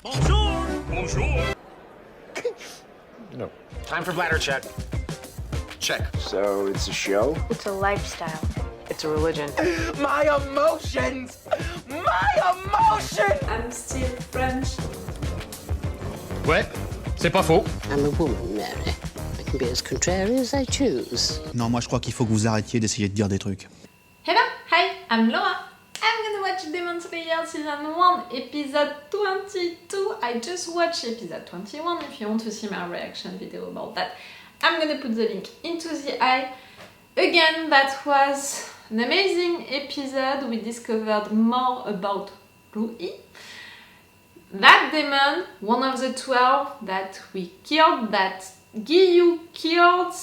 Bonjour! Bonjour! No. Time for bladder check. Check. So it's a show? It's a lifestyle. It's a religion. My emotions! My emotions! I'm still French. Ouais, c'est pas faux. I'm a woman, Mary. I can be as contrary as I choose. Non, moi je crois qu'il faut que vous arrêtiez d'essayer de dire des trucs. Hello, hi, I'm Laura. I'm gonna watch Demon Slayer Season 1, Episode 22. I just watched Episode 21. If you want to see my reaction video about that, I'm gonna put the link into the eye. Again, that was an amazing episode. We discovered more about Rui. That demon, one of the 12 that we killed, that Giyu killed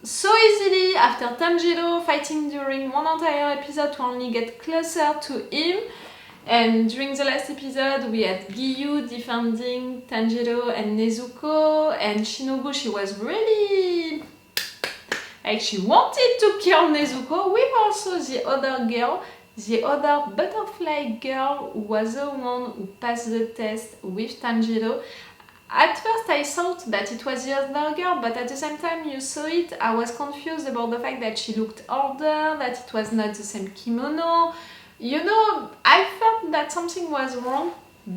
so easily after Tanjiro fighting during one entire episode to only get closer to him. And during the last episode we had Giyu defending Tanjiro and Nezuko, and Shinobu, she was really like she wanted to kill Nezuko, with also the other girl, the other butterfly girl, who was the one who passed the test with Tanjiro. At first I thought that it was the other girl, but at the same time you saw it, I was confused about the fact that she looked older, that it was not the same kimono. You know, I felt that something was wrong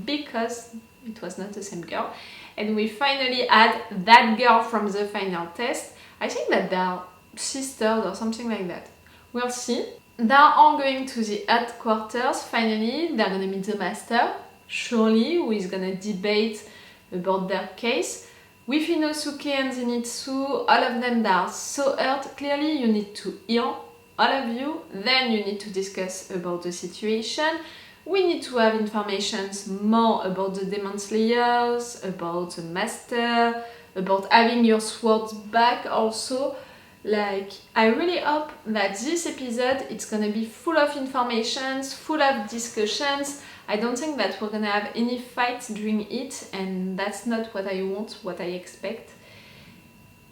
because it was not the same girl. And we finally had that girl from the final test. I think that they are sisters or something like that. We'll see. They are all going to the headquarters. Finally, they're gonna meet the master, surely, who is gonna debate about their case. With Inosuke and Zenitsu, all of them, they are so hurt. Clearly you need to heal, all of you. Then you need to discuss about the situation. We need to have information more about the Demon Slayers, about the master, about having your swords back also. Like, I really hope that this episode, it's gonna be full of informations, full of discussions. I don't think that we're gonna have any fights during it, and that's not what I want, what I expect.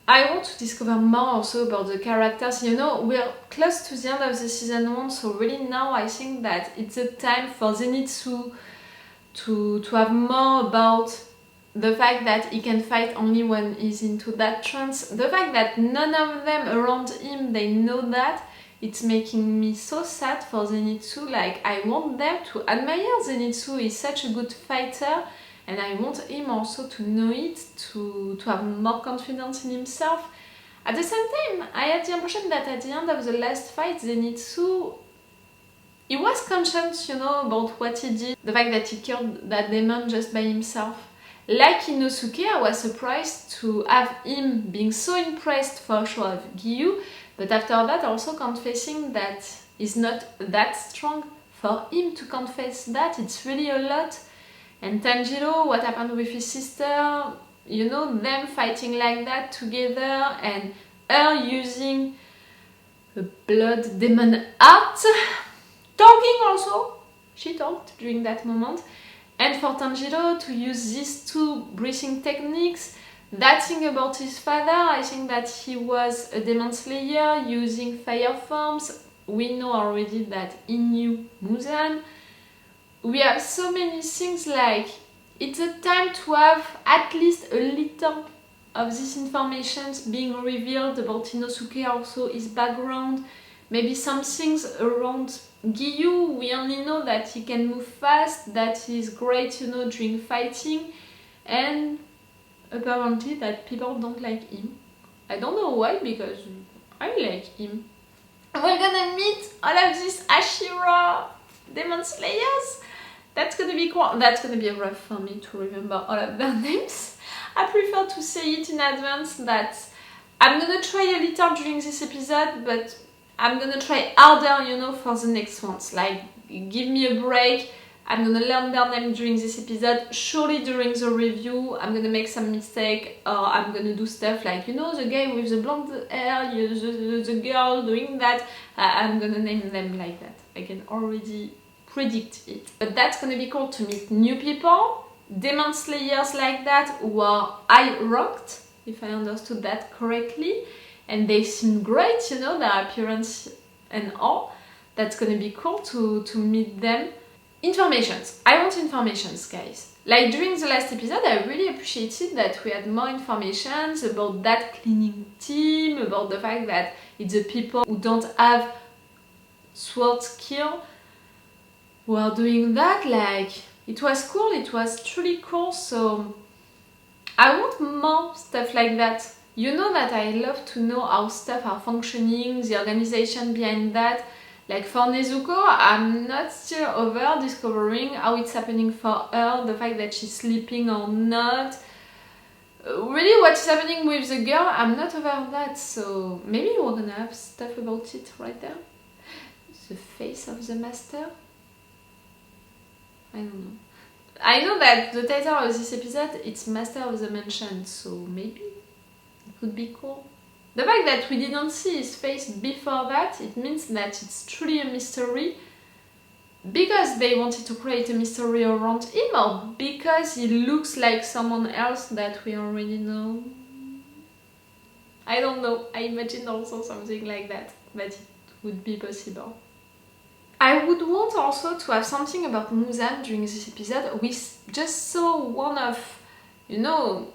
I want to discover more also about the characters. You know, we're close to the end of the season 1, so really now I think that it's a time for Zenitsu to have more about the fact that he can fight only when he's into that trance. The fact that none of them around him, they know that, it's making me so sad for Zenitsu. Like, I want them to admire Zenitsu. He's such a good fighter, and I want him also to know it, to have more confidence in himself. At the same time, I had the impression that at the end of the last fight, Zenitsu, he was conscious, you know, about what he did. The fact that he killed that demon just by himself. Like Inosuke, I was surprised to have him being so impressed for sure of Giyu, but after that also confessing that he's not that strong. For him to confess that, it's really a lot. And Tanjiro, what happened with his sister, you know, them fighting like that together, and her using a blood demon art, talking also, she talked during that moment. And for Tanjiro to use these two breathing techniques, that thing about his father, I think that he was a demon slayer using fire forms. We know already that he knew Muzan. We have so many things, like, it's a time to have at least a little of these informations being revealed about Inosuke, also his background, maybe some things around Giyu. We only know that he can move fast, that he's great, you know, during fighting, and apparently that people don't like him. I don't know why, because I like him. We're gonna meet all of these Hashira Demon Slayers. That's gonna be cool. That's gonna be rough for me to remember all of their names. I prefer to say it in advance that I'm gonna try a little during this episode, but I'm gonna try harder, you know, for the next ones. Like, give me a break. I'm gonna learn their name during this episode. Surely during the review I'm gonna make some mistake, or I'm gonna do stuff like, you know, the guy with the blonde hair, the girl doing that. I'm gonna name them like that. I can already predict it. But that's gonna be cool to meet new people, demon slayers like that, who are high-ranked, if I understood that correctly. And they seem great, you know, their appearance and all. That's gonna be cool to meet them. Informations. I want informations, guys. Like during the last episode, I really appreciated that we had more information about that cleaning team, about the fact that it's the people who don't have sword skill who are doing that. Like, it was cool, it was truly cool, so I want more stuff like that. You know that I love to know how stuff are functioning, the organization behind that. Like for Nezuko, I'm not still over discovering how it's happening for her, the fact that she's sleeping or not. Really what is happening with the girl, I'm not over that, so maybe we're gonna have stuff about it right there. The face of the master? I don't know. I know that the title of this episode, it's Master of the Mansion, so maybe it could be cool. The fact that we didn't see his face before that, it means that it's truly a mystery because they wanted to create a mystery around him, or because he looks like someone else that we already know. I don't know, I imagine also something like that, but it would be possible. I would want also to have something about Muzan during this episode. We just saw one of, you know,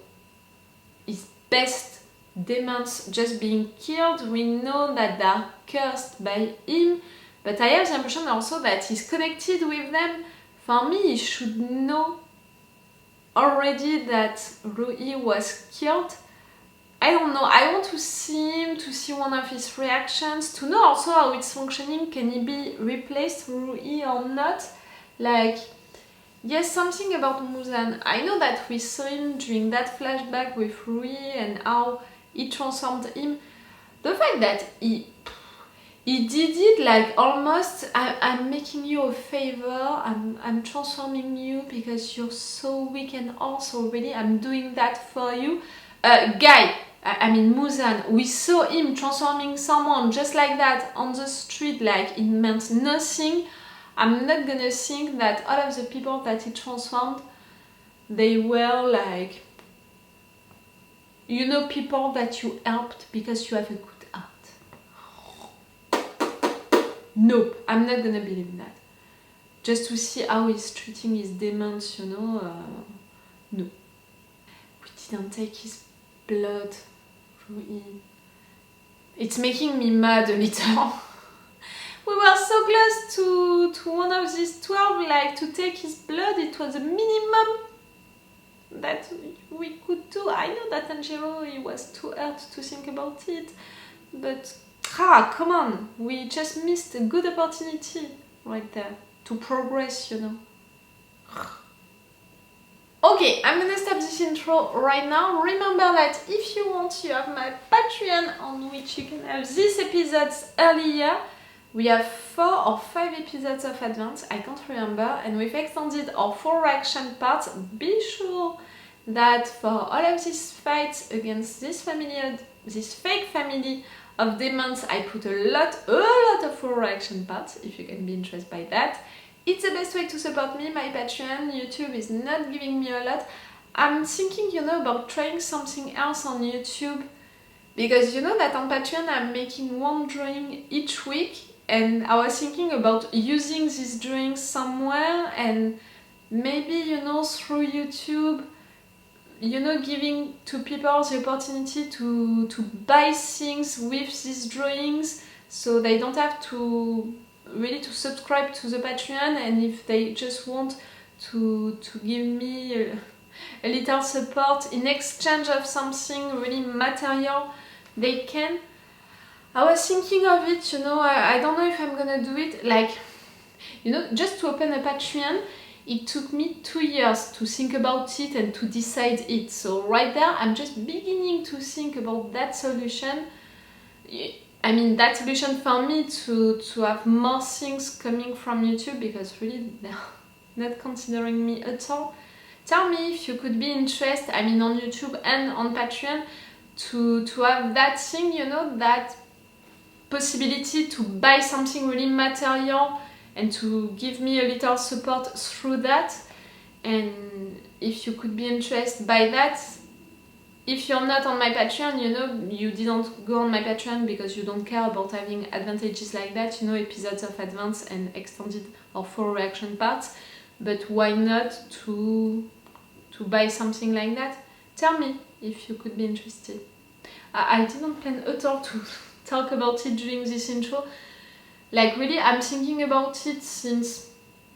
his best demons just being killed. We know that they are cursed by him, but I have the impression also that he's connected with them. For me, he should know already that Rui was killed. I don't know, I want to see him, to see one of his reactions, to know also how it's functioning. Can he be replaced, Rui, or not? Like, yes, something about Muzan. I know that we saw him during that flashback with Rui and how he transformed him. The fact that he did it like almost, I'm making you a favor, I'm transforming you because you're so weak and also really I'm doing that for you. I mean Muzan, we saw him transforming someone just like that on the street, like it meant nothing. I'm not gonna think that all of the people that he transformed, they were like, you know, people that you helped because you have a good heart. Nope, I'm not gonna believe in that. Just to see how he's treating his demons, you know, no. We didn't take his blood. It's making me mad a little. We were so close to one of these 12, like to take his blood. It was a minimum that we could do. I know that Angelo, he was too hurt to think about it, but come on, we just missed a good opportunity right there to progress, you know. Okay, I'm gonna stop this intro right now. Remember that if you want, you have my Patreon on which you can have these episodes earlier. We have 4 or 5 episodes of advance, I can't remember, and we've extended our 4 reaction parts. Be sure that for all of these fights against this fake family of demons, I put a lot of 4 reaction parts, if you can be interested by that. It's the best way to support me, my Patreon. YouTube is not giving me a lot. I'm thinking, you know, about trying something else on YouTube, because you know that on Patreon I'm making one drawing each week, and I was thinking about using this drawing somewhere and maybe, you know, through YouTube, you know, giving to people the opportunity to buy things with these drawings, so they don't have to really to subscribe to the Patreon, and if they just want to give me a little support in exchange of something really material, they can. I was thinking of it, you know, I don't know if I'm gonna do it, like, you know, just to open a Patreon, it took me 2 years to think about it and to decide it. So right there, I'm just beginning to think about that solution. I mean, that solution for me to have more things coming from YouTube, because really they're not considering me at all. Tell me if you could be interested, I mean on YouTube and on Patreon, to have that thing, you know, that possibility to buy something really material and to give me a little support through that. And if you could be interested by that, if you're not on my Patreon, you know, you didn't go on my Patreon because you don't care about having advantages like that, you know, episodes of advance and extended or 4 reaction parts, but why not to to buy something like that, tell me if you could be interested. I didn't plan at all to talk about it during this intro. Like really, I'm thinking about it since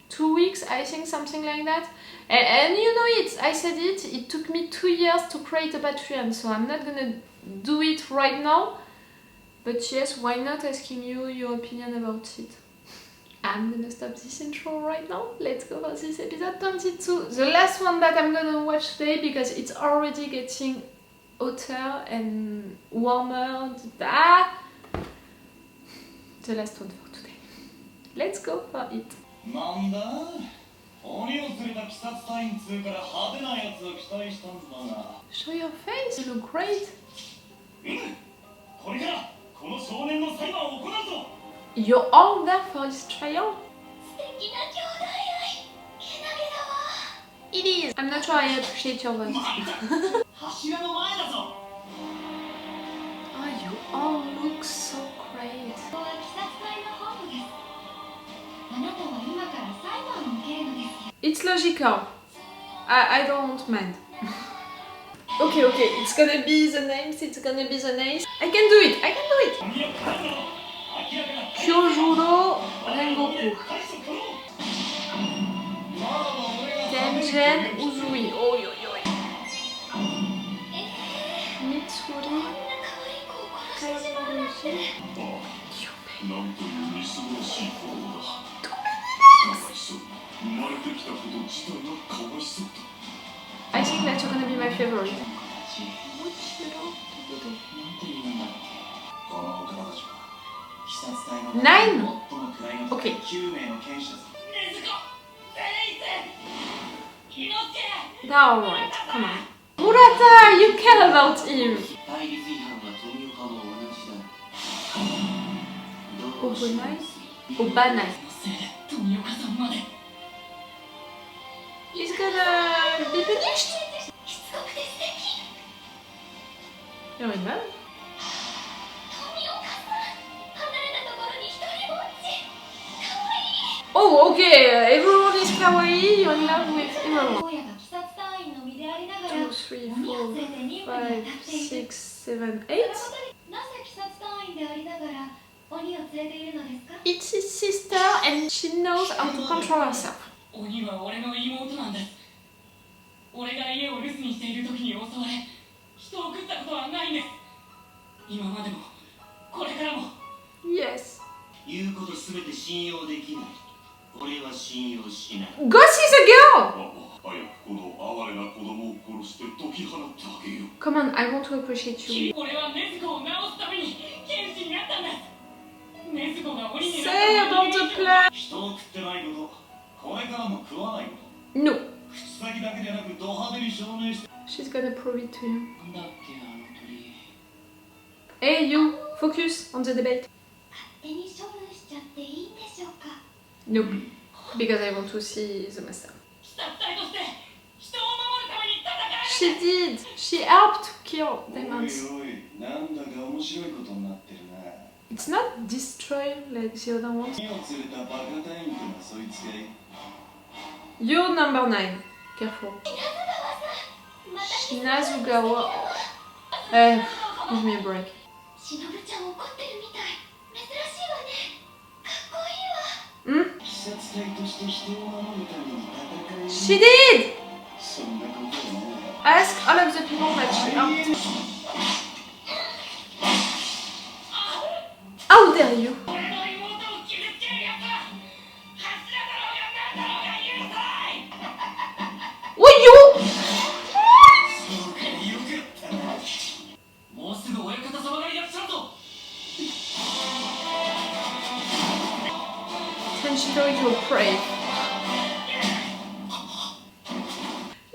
2 weeks, I think, something like that. And you know it, I said it took me 2 years to create a Patreon, so I'm not gonna do it right now. But yes, why not asking you your opinion about it? I'm gonna stop this intro right now. Let's go for this episode 22. The last one that I'm gonna watch today because it's already getting hotter and warmer. The last one for today. Let's go for it. なんだ鬼を連れた鬼殺隊員2から派手なやつを期待したんだが Show your face, you look great. これからこの少年の裁判を行うぞ You're all there for his trial? It is. I'm not sure I appreciate your voice. 柱の前だぞ Oh, you all look so great. It's logical. I don't mind. Okay, it's gonna be the names, I can do it. Kyojuro Rengoku. Tengen Uzui. Oi. Mitsuri Kaimarushi. なんというみすぼらしい子供だかわいそう生まれてきたこと自体がかわいそうだ I think that you're gonna be my favorite. この大人たちは鬼殺隊の Nine. 最も位の高い9名の剣士だぞ Alright, come on. Murata, you care about him. 対立違反は富岡も同じだ Obanai. He's gonna be punished. You're in love? Oh, okay. Everyone is kawaii. You're in love with everyone. 2, 3, 4, 5, 6, 7, 8. It's his sister and she knows how to control herself. 鬼は俺の妹なんです。俺が家を留守にしている時に襲われ、人を食ったことはないんです。今までも、これからも。Yes. 言うことすべて信用できない俺は信用しない Go see the girl! 早くこの哀れな子供を殺して解き放ってあげよう Come on, I want to appreciate you. 俺は禰豆子を治すために剣士になったんです。禰豆子が鬼になった Say about the plan. 人を食ってないことこれからも食わないこと No. 口先だけでなくド派手に証明して She's gonna prove it to you. なんだっけあの鳥 Hey, you, focus on the debate. Nope. Because I want to see the master. 鬼殺隊として人を守るために戦 She did. She helped kill おい demons. おいなんだか面白いことになってるな It's not destroy like the other ones. 鬼を連れたバカ隊員ってのはそいつかい You're number 9. Careful. Shinazugawa. Give me a break. しのぶちゃん怒ってるみたい珍しいわねかっこいいわ Hmm? 鬼殺隊として人を守るために戦い She did! そんなことはない Ask all of the people that she helped. How dare you? 俺の妹を傷つけるやつは柱だろうが何だろうが許さない What you? そうかよかったなもうすぐ親方様がいらっしゃるぞ Transitory to pray.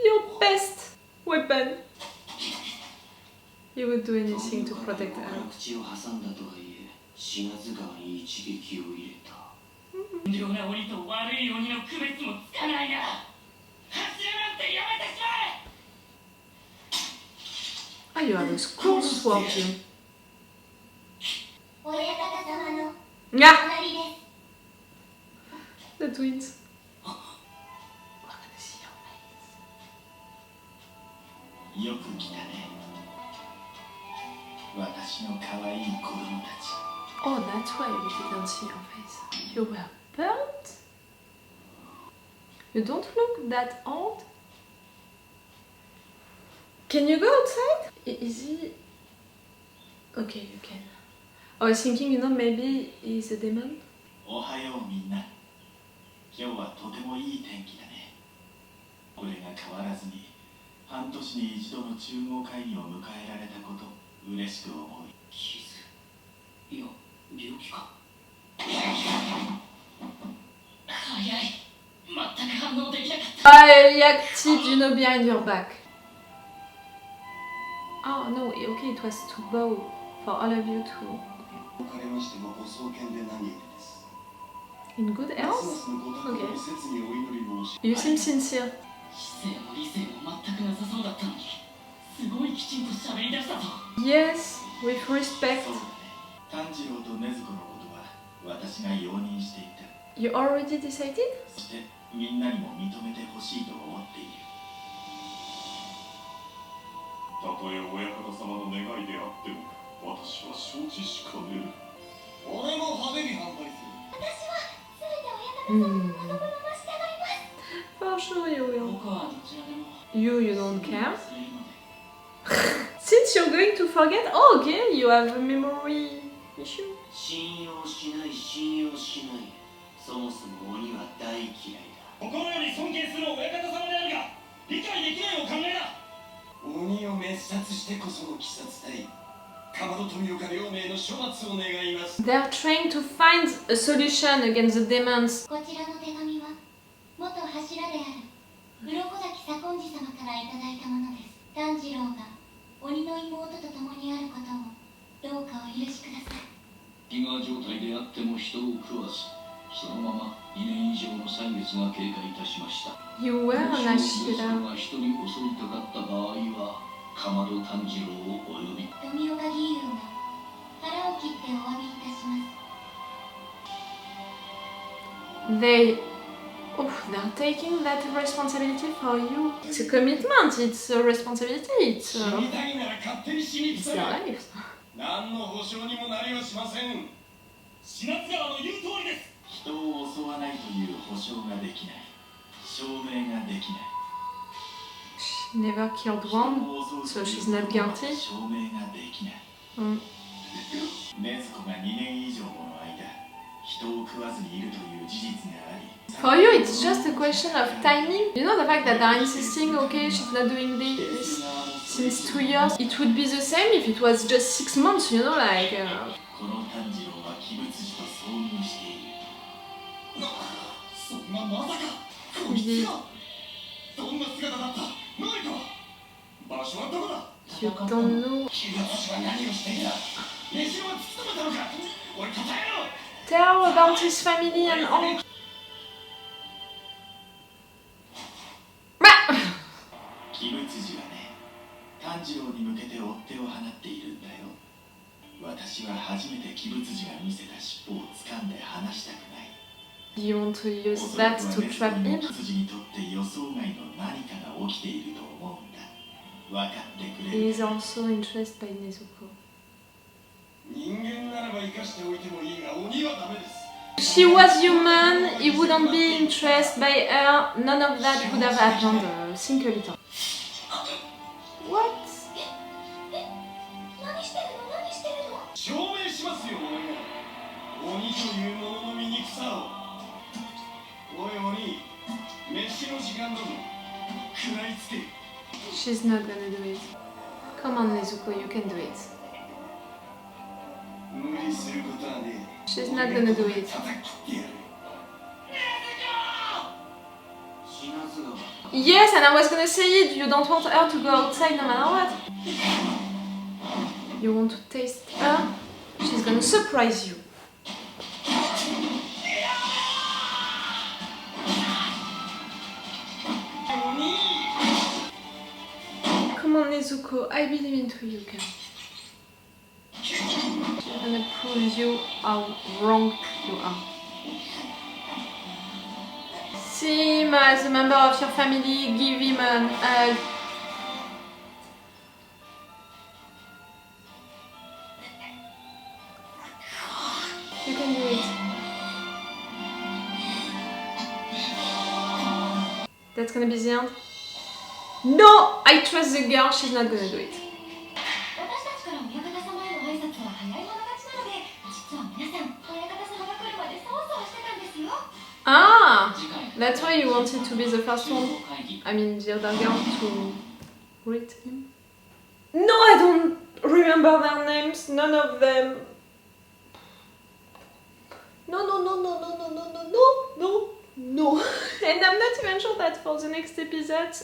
Your best weapon. You would do anything to protect her. 口を挟んだとはいえ死なず川に一撃を入れた善良な鬼と悪い鬼の区別もつかないな柱なんてやめてしまえ Ah, you have a school sword you. 親方様の Yeah, 隣です the twins. よく来たね。私の可愛い子供たち。 Oh, that's why we didn't see your face. You were burnt? You don't look that old? Can you go outside? Is he... Okay, you can. I was thinking, you know, maybe he's a demon? おはようみんな。今日はとてもいい天気だね。これが変わらずに半年に一度の中合会議を迎えられたこと嬉しく思う。傷。いや、病気か。早い。全く反応できなかった。Yakti, do you know behind your back? Oh no, okay, it was too bow for all of you to... In good health? Okay. You seem sincere. 姿勢も理性も全くなさそうだったのに、すごいきちんと喋り出したぞ。Yes, with respect. そうだね。炭治郎と禰豆子のことは私が容認していた。You already decided? そしてみんなにも認めてほしいと思っている。たとえ親方様の願いであっても、私は承知しかねる。俺も派手に反対する。私は全て親方様の望むまま従います。 For sure you will. 僕はどちらでも。You don't care? Since you're going to forget, oh, okay, you have a memory issue. 信用しない、信用しない。そもそも鬼は大嫌いだ。心より尊敬する親方様であるが、理解できないお考えだ。鬼を滅殺してこその鬼殺隊。かまど富岡両名の処罰を願います。 They're trying to find a solution against the demons. こちらの手紙は元柱である鱗滝左近寺様からいただいたものです。炭治郎が鬼の妹と共にあることをどうかお許しください。飢餓状態であっても人を食わず、そのまま2年以上の歳月が経過いたしました。 You were an もしもそれ Hashira. が人に襲いたかった場合は、かまど炭治郎をお呼び。富岡義勇が腹を切ってお詫びいたします。 They... Oh, they're taking that responsibility for you. It's a commitment, it's a responsibility, it's 死にたいなら勝手に死に their つけ。 life. 何の保証にもなりはしません。品津川の言う通りです。人を襲わないという保証ができない。証明ができない。 She never killed one, so she's not guilty. 証明ができない。禰豆子が2年以上もの間、人を食わずにいるという事実があり。 For you, it's just a question of timing. You know the fact that they're insisting, okay, she's not doing this since 2 years. It would be the same if it was just 6 months, you know, like... この炭治郎は鬼物児と遭遇している。そんなまさかこいつがどんな姿だった何か場所はどこだ You don't know. 鬼物児は何をしていた飯は突き止めたのか俺答えろ Tell about his family and all. 鬼物児はね、炭治郎に向けて追っ手を放っているんだよ。私は初めて鬼物児が見せた尻尾を掴んで離したくない。 Do you want to use that to trap him? 鬼物児にとって予想外の何かが起きていると思うんだ。分かってくれ He る is also interested by Nezuko. 人間ならば生かしておいてもいいが鬼はダメです。 If she was human, he wouldn't be interested by her. None of that would have happened. Think a little. What? 何してるの何してるの。証明しますよ俺が鬼というものの醜さを。おい鬼、飯の時間だぞ。食らいつけ。 She's not gonna do it. Come on, Nezuko, you can do it. 無理することはねえ。 She's not gonna do it. 叩き切ってやる。 Yes, and I was gonna say it. You don't want her to go outside no matter what. You want to taste her? She's gonna surprise you. Come on, Nezuko. I believe into you, girl. I'm gonna prove you how wrong you are. See him as a member of your family, give him a hug. that's gonna be the end. No! I trust the girl, she's not gonna do it. 私たちから親方様への挨拶は早い者勝ちなので、実は皆さん親方様が来るまでそわそわしてたんですよ。 Ah! That's why you wanted to be the first one. I mean, the other girl to greet him. No, I don't remember their names. None of them. No. And I'm not even sure that for the next episode,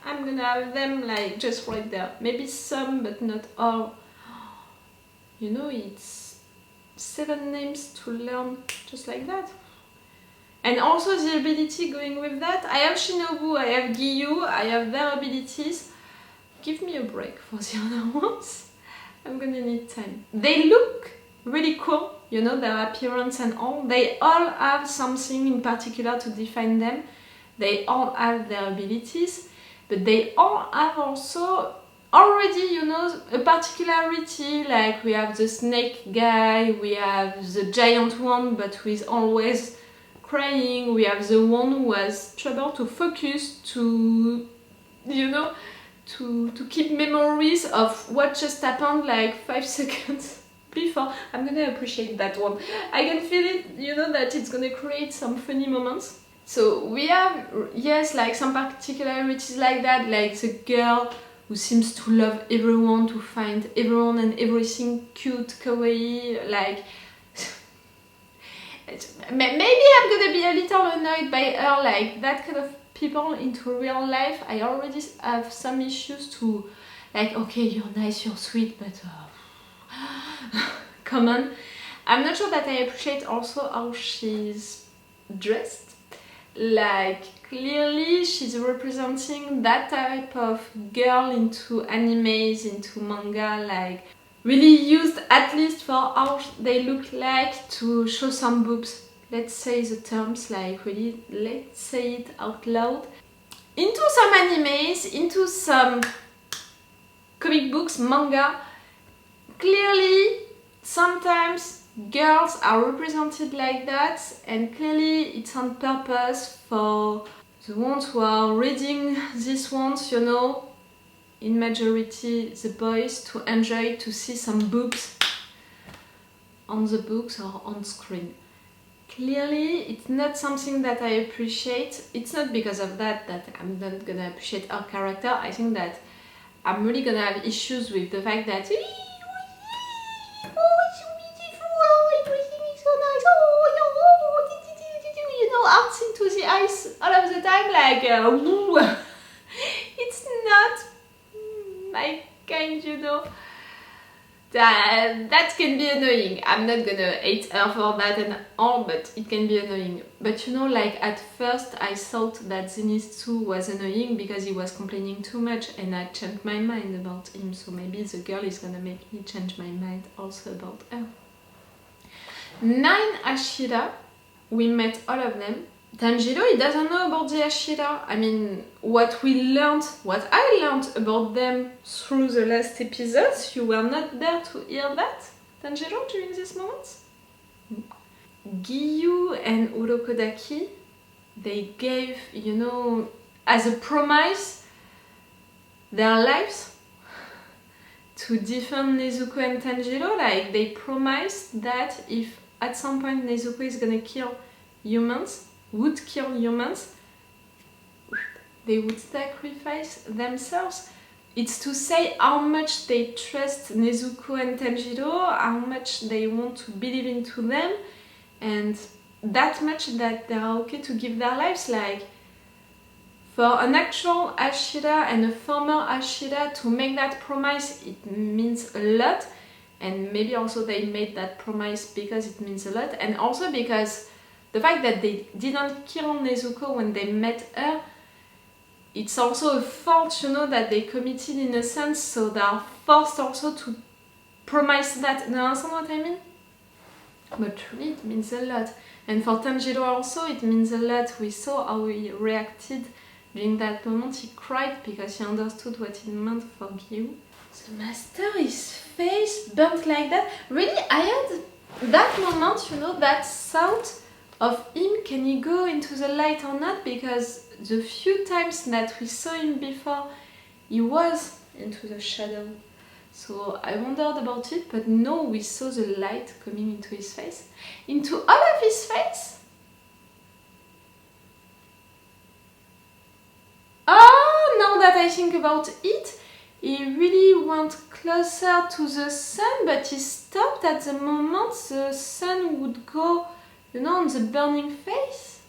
I'm gonna have them like just right there. Maybe some, but not all. You know, it's 7 names to learn just like that. And also the ability going with that. I have Shinobu, I have Giyu, I have their abilities. Give me a break for the other ones. I'm gonna need time. They look really cool, you know, their appearance and all. They all have something in particular to define them. They all have their abilities, but they all have also already, you know, a particularity. Like we have the snake guy, we have the giant one, but who is always crying. We have the one who has trouble to focus, to, you know, to keep memories of what just happened like 5 seconds before. I'm gonna appreciate that one. I can feel it, you know, that it's gonna create some funny moments. So we have, yes, like some particularities like that, like the girl who seems to love everyone, to find everyone and everything cute, kawaii, like maybe I'm gonna be a little annoyed by her, like that kind of people into real life. I already have some issues to, like, okay, you're nice, you're sweet, but come on. I'm not sure that I appreciate also how she's dressed. Like, clearly she's representing that type of girl into animes, into manga, like really used at least for how they look like to show some boobs. Let's say the terms, like really, let's say it out loud. Into some animes, into some comic books, manga, clearly sometimes girls are represented like that, and clearly it's on purpose for the ones who are reading these ones, you know, in majority the boys, to enjoy to see some boobs on the books or on screen. Clearly it's not something that I appreciate. It's not because of that I'm not gonna appreciate her character. I think that I'm really gonna have issues with the fact that arts into the eyes all of the time, like it's not my kind, you know. That can be annoying. I'm not gonna hate her for that and all, but it can be annoying. But you know, like at first I thought that Zenitsu was annoying because he was complaining too much, and I changed my mind about him, so maybe the girl is gonna make me change my mind also about her. 9 Hashira, we met all of them. Tanjiro, he doesn't know about the Hashira. I mean, what I learned about them through the last episodes, you were not there to hear that, Tanjiro, during these moments? Giyu and Urukodaki, they gave, you know, as a promise, their lives to defend Nezuko and Tanjiro. Like, they promised that if at some point Nezuko is gonna kill humans, would kill humans, they would sacrifice themselves. It's to say how much they trust Nezuko and Tanjiro, how much they want to believe into them, and that much that they're okay to give their lives. Like, for an actual Hashira and a former Hashira to make that promise, it means a lot. And maybe also they made that promise because it means a lot, and also because the fact that they didn't kill Nezuko when they met her, it's also a fault, you know, that they committed in a sense, so they are forced also to promise that. Do you understand what I mean? But really, it means a lot. And for Tanjiro also, it means a lot. We saw how he reacted during that moment. He cried because he understood what it meant for Giyu. The master, his face burnt like that. Really, I had that moment, you know, that sound of him, can he go into the light or not? Because the few times that we saw him before, he was into the shadow. So I wondered about it, but no, we saw the light coming into his face. Into all of his face? Oh, now that I think about it, he really went closer to the sun, but he stopped at the moment the sun would go, you know, on the burning face.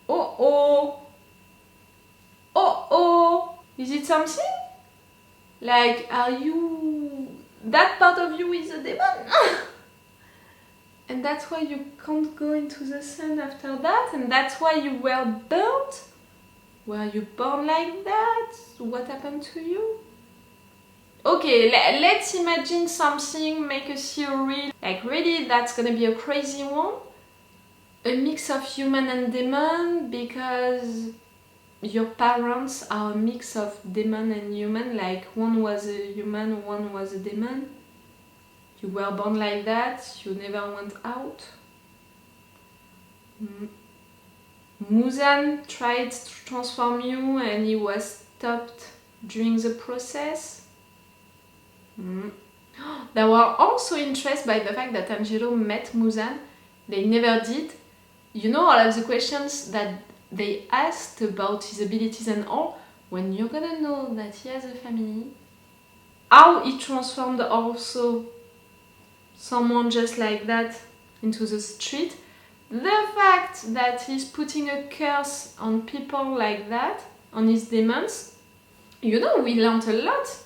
Oh oh! Oh oh! Is it something? Like, are you... that part of you is a demon? And that's why you can't go into the sun after that? And that's why you were burnt? Were you born like that? What happened to you? Okay, let's imagine something, make a theory. Like, really, that's gonna be a crazy one? A mix of human and demon, because your parents are a mix of demon and human, like one was a human, one was a demon. You were born like that, you never went out. Muzan tried to transform you and he was stopped during the process. They were also interested by the fact that Tanjiro met Muzan. They never did. You know, all of the questions that they asked about his abilities and all, when you're gonna know that he has a family, how he transformed also someone just like that into the street, the fact that he's putting a curse on people like that, on his demons, you know, we learned a lot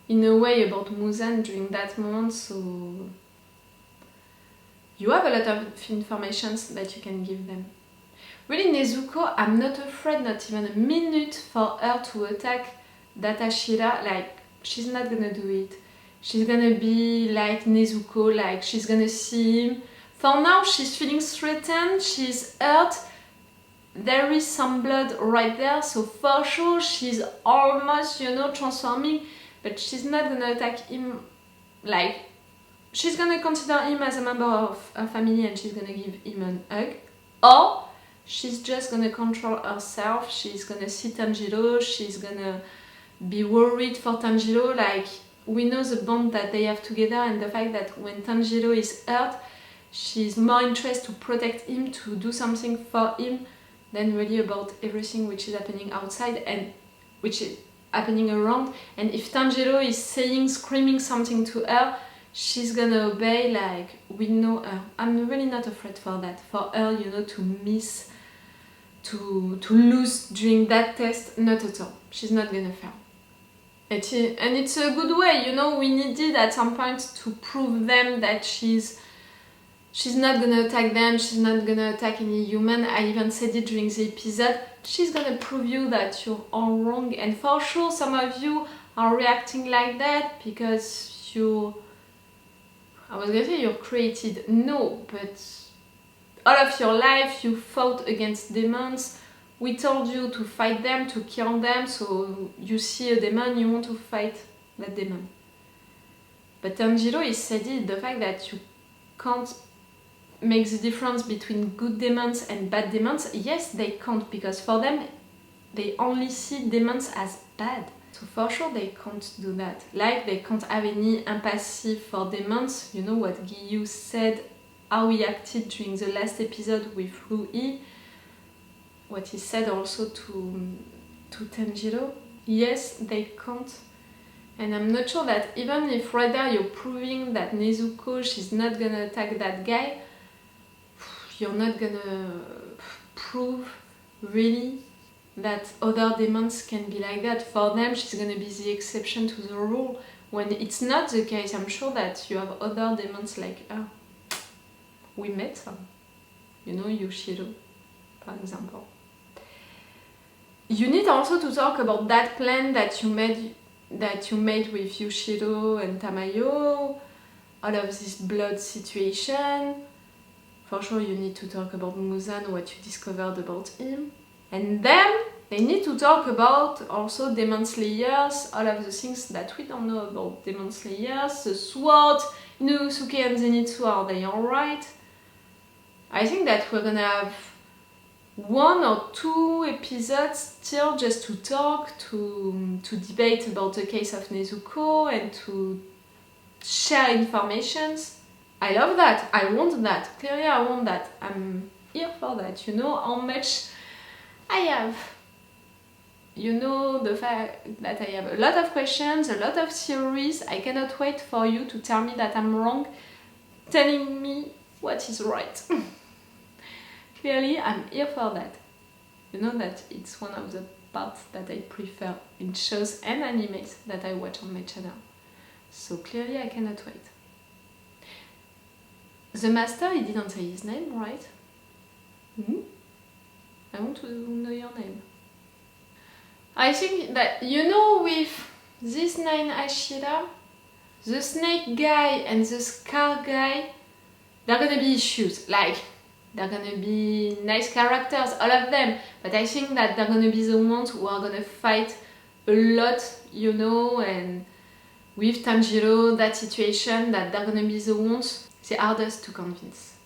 in a way about Muzan during that moment, so you have a lot of information that you can give them. Really, Nezuko, I'm not afraid, not even a minute, for her to attack that Hashira. Like, she's not gonna do it. She's gonna be like Nezuko, like she's gonna see him. For now, she's feeling threatened, she's hurt. There is some blood right there, so for sure she's almost, you know, transforming, but she's not gonna attack him. Like, she's gonna consider him as a member of her family and she's gonna give him a hug. Or she's just gonna control herself, she's gonna see Tanjiro, she's gonna be worried for Tanjiro. Like, we know the bond that they have together and the fact that when Tanjiro is hurt, she's more interested to protect him, to do something for him, than really about everything which is happening outside and which is happening around. And if Tanjiro is saying, screaming something to her, she's gonna obey. Like, we know her. I'm really not afraid for that. For her, you know, to miss, to lose during that test, not at all. She's not gonna fail. And it's a good way, you know, we needed at some point to prove them that she's not gonna attack them, she's not gonna attack any human. I even said it during the episode, she's gonna prove you that you're all wrong. And for sure some of you are reacting like that because I was gonna say you're created, no, but all of your life you fought against demons. We told you to fight them, to kill them, so you see a demon, you want to fight that demon. But Tanjiro is said it, the fact that you can't make the difference between good demons and bad demons. Yes, they can't, because for them, they only see demons as bad. So for sure they can't do that. Like, they can't have any empathy for demons. You know what Giyu said, how he acted during the last episode with Rui, what he said also to Tanjiro. Yes, they can't. And I'm not sure that even if right there you're proving that Nezuko, she's not gonna attack that guy, you're not gonna prove really that other demons can be like that. For them, she's gonna be the exception to the rule, when it's not the case. I'm sure that you have other demons like her. We met some. You know, Yushiro, for example. You need also to talk about that plan that you made with Yushiro and Tamayo, all of this blood situation. For sure you need to talk about Muzan, what you discovered about him. And then they need to talk about also Demon Slayers, all of the things that we don't know about Demon Slayers, the sword, Inosuke and Zenitsu, are they alright? I think that we're gonna have 1 or 2 episodes still just to talk, to debate about the case of Nezuko and to share informations. I love that. I want that. Clearly I want that. I'm here for that. You know how much I have. You know the fact that I have a lot of questions, a lot of theories. I cannot wait for you to tell me that I'm wrong, telling me what is right. Clearly I'm here for that. You know that it's one of the parts that I prefer in shows and animes that I watch on my channel. So clearly I cannot wait. The master, he didn't say his name, right? I want to know your name. I think that, you know, with this 9 Hashira, the snake guy and the scar guy, they're gonna be issues. Like, they're gonna be nice characters, all of them. But I think that they're gonna be the ones who are gonna fight a lot, you know, and with Tanjiro, that situation, that they're gonna be the ones the hardest to convince.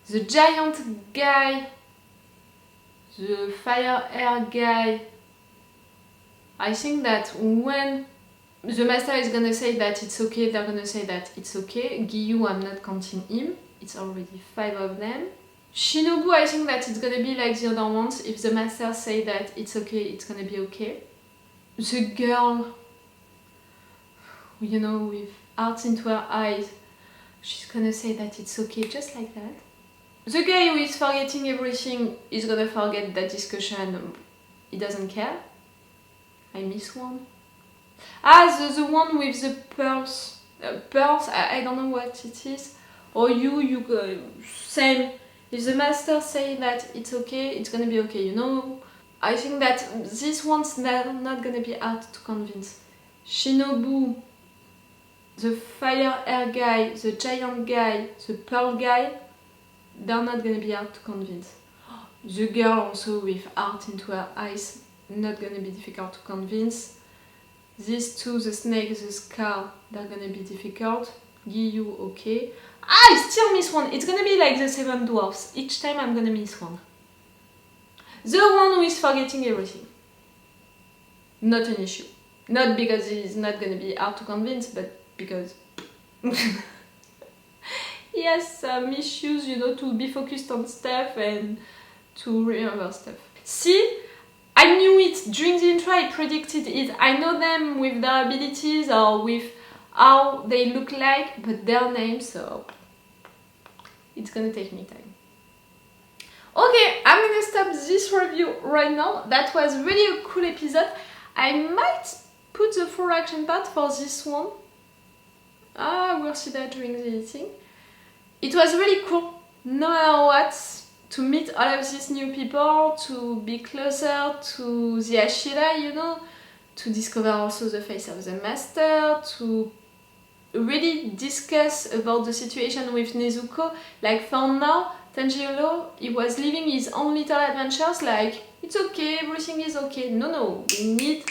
The giant guy, the fire air guy, I think that when the master is gonna say that it's okay, they're gonna say that it's okay. Giyu, I'm not counting him, it's already 5 of them. Shinobu, I think that it's gonna be like the other ones. If the master say that it's okay, it's gonna be okay. The girl, you know, with hearts into her eyes, she's gonna say that it's okay, just like that. The guy who is forgetting everything is gonna forget that discussion, he doesn't care. I miss one. Ah, the one with the pearls. Pearls, I don't know what it is. Or you go, same. If the master say that it's okay, it's gonna be okay, you know? I think that these ones, they're not gonna be hard to convince. Shinobu, the fire air guy, the giant guy, the pearl guy, they're not gonna be hard to convince. The girl also with heart into her eyes, not gonna be difficult to convince. These two, the snake, the scar, they're gonna be difficult. Giyu, okay. I still miss one. It's gonna be like the 7 dwarfs. Each time I'm gonna miss one. The one who is forgetting everything. Not an issue. Not because he's not gonna be hard to convince, but because he has some issues, you know, to be focused on stuff and to remember stuff. See? I knew it during the intro, I predicted it. I know them with their abilities or with how they look like, but their names, so it's gonna take me time. Okay, I'm gonna stop this review right now. That was really a cool episode. I might put the full reaction part for this one. We'll see that during the editing. It was really cool, no matter what, to meet all of these new people, to be closer to the Hashira, you know, to discover also the face of the master, to really discuss about the situation with Nezuko. Like for now, Tanjiro, he was living his own little adventures, like, it's okay, everything is okay. No, we need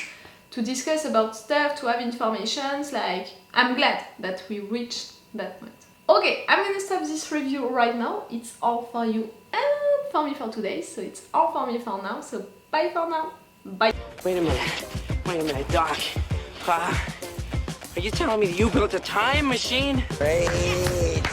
to discuss about stuff, to have informations, like, I'm glad that we reached that point. Okay, I'm gonna stop this review right now. It's all for you and for me for today, so it's all for me for now, so bye for now. Bye. Wait a minute, Doc. Are you telling me that you built a time machine? Great.